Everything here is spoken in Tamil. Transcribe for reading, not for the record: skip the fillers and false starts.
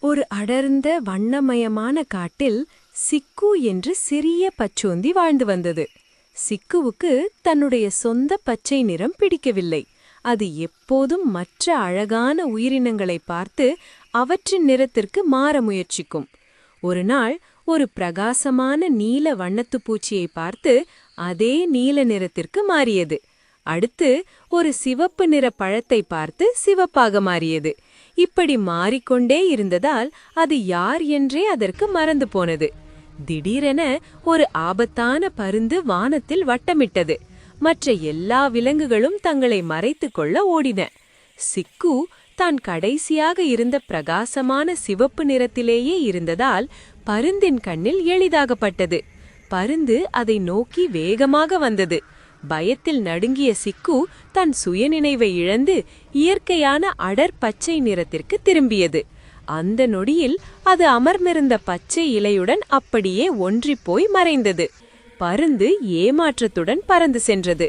ஒரு அடர்ந்த வண்ணமயமான காட்டில் சிக்கு என்று சிறிய பச்சோந்தி வாழ்ந்து வந்தது. சிக்குவுக்கு தன்னுடைய சொந்த பச்சை நிறம் பிடிக்கவில்லை. அது எப்போதும் மற்ற அழகான உயிரினங்களை பார்த்து அவற்றின் நிறத்திற்கு மாற முயற்சிக்கும். ஒரு நாள் ஒரு பிரகாசமான நீல வண்ணத்துப் பூச்சியை பார்த்து அதே நீல நிறத்திற்கு மாறியது. அடுத்து ஒரு சிவப்பு நிற பழத்தை பார்த்து சிவப்பாக மாறியது. இப்படி மாறிக்கொண்டே இருந்ததால் அது யார் என்றே அதற்கு மறந்து போனது. திடீரென ஒரு ஆபத்தான பருந்து வானத்தில் வட்டமிட்டது. மற்ற எல்லா விலங்குகளும் தங்களை மறைத்துக் கொள்ள ஓடின. சிக்கு தான் கடைசியாக இருந்த பிரகாசமான சிவப்பு நிறத்திலேயே இருந்ததால் பருந்தின் கண்ணில் எளிதாகப்பட்டது. பருந்து அதை நோக்கி வேகமாக வந்தது. பயத்தில் நடுங்கிய சிக்கு தன் சுயநினைவை இழந்து இயற்கையான அடர் பச்சை நிறத்திற்கு திரும்பியது. அந்த நொடியில் அது அமர்ந்திருந்த பச்சை இலையுடன் அப்படியே ஒன்றிப்போய் மறைந்தது. பருந்து ஏமாற்றத்துடன் பறந்து சென்றது.